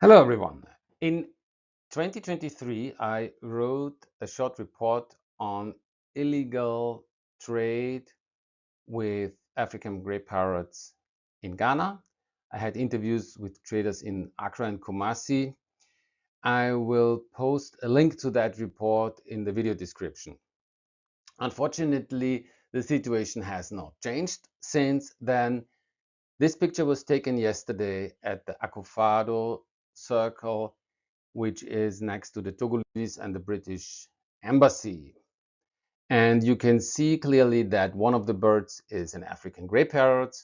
Hello, everyone. In 2023, I wrote a short report on illegal trade with African grey parrots in Ghana. I had interviews with traders in Accra and Kumasi. I will post a link to that report in the video description. Unfortunately, the situation has not changed since then. This picture was taken yesterday at the Akufado Circle, which is next to the Togolese and the British embassy. And you can see clearly that one of the birds is an African grey parrot.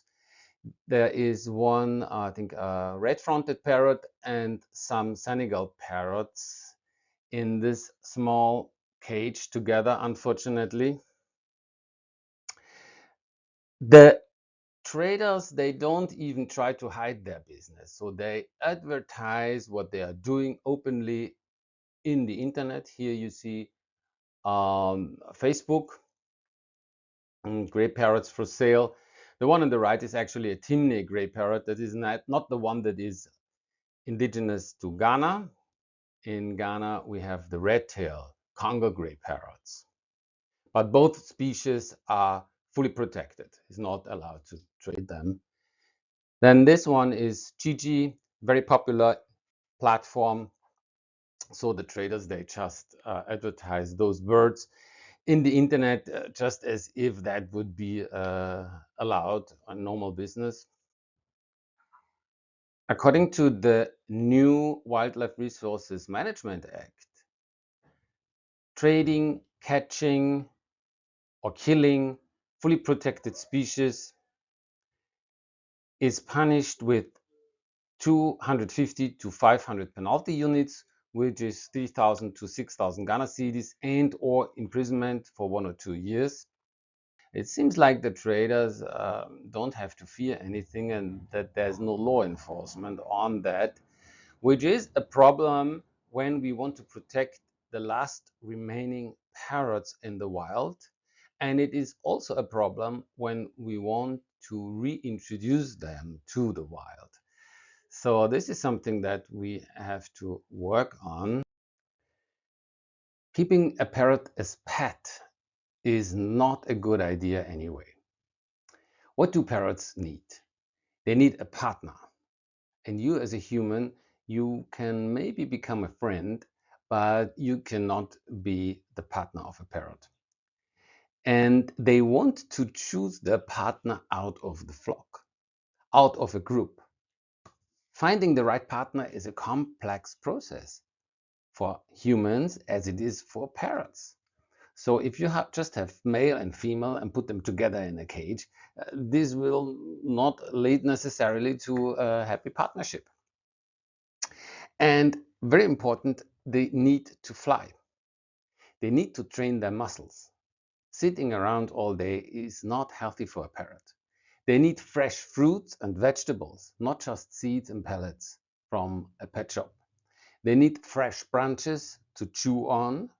There is one, I think, a red-fronted parrot and some Senegal parrots in this small cage together, unfortunately. The traders, they don't even try to hide their business. So they advertise what they are doing openly in the internet. Here you see Facebook, gray parrots for sale. The one on the right is actually a Timney gray parrot. That is not the one that is indigenous to Ghana. In Ghana, we have the red-tailed Congo gray parrots. But both species are fully protected. It's not allowed to trade them. Then this one is Gigi, very popular platform. So the traders, they just advertise those birds in the internet, just as if that would be allowed on normal business. According to the new Wildlife Resources Management Act, trading, catching, or killing fully protected species is punished with 250 to 500 penalty units, which is 3,000 to 6,000 Ghana cedis, and or imprisonment for 1 or 2 years. It seems like the traders don't have to fear anything and that there's no law enforcement on that, which is a problem when we want to protect the last remaining parrots in the wild. And it is also a problem when we want to reintroduce them to the wild. So this is something that we have to work on. Keeping a parrot as pet is not a good idea anyway. What do parrots need? They need a partner. And you as a human, you can maybe become a friend, but you cannot be the partner of a parrot. And they want to choose their partner out of the flock, out of a group. Finding the right partner is a complex process for humans as it is for parrots. So if you just have male and female and put them together in a cage, this will not lead necessarily to a happy partnership. And very important, they need to fly. They need to train their muscles. Sitting around all day is not healthy for a parrot. They need fresh fruits and vegetables, not just seeds and pellets from a pet shop. They need fresh branches to chew on.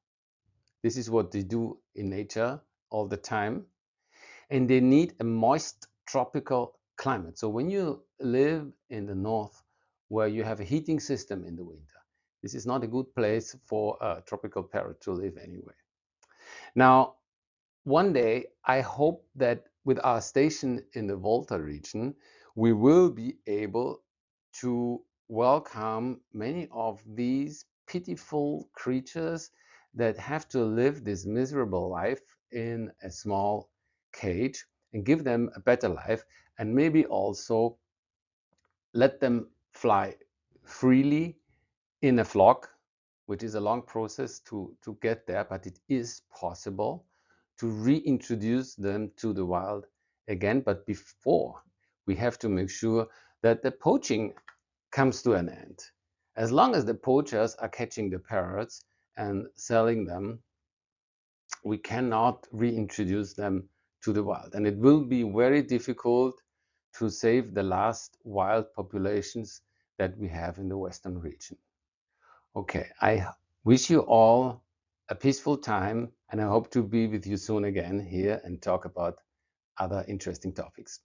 This is what they do in nature all the time. And they need a moist tropical climate. So when you live in the north where you have a heating system in the winter, this is not a good place for a tropical parrot to live anyway. Now, one day, I hope that with our station in the Volta region, we will be able to welcome many of these pitiful creatures that have to live this miserable life in a small cage and give them a better life, and maybe also let them fly freely in a flock, which is a long process to get there, but it is possible to reintroduce them to the wild again. But before, we have to make sure that the poaching comes to an end. As long as the poachers are catching the parrots and selling them, we cannot reintroduce them to the wild. And it will be very difficult to save the last wild populations that we have in the Western region. Okay, I wish you all a peaceful time, and I hope to be with you soon again here and talk about other interesting topics.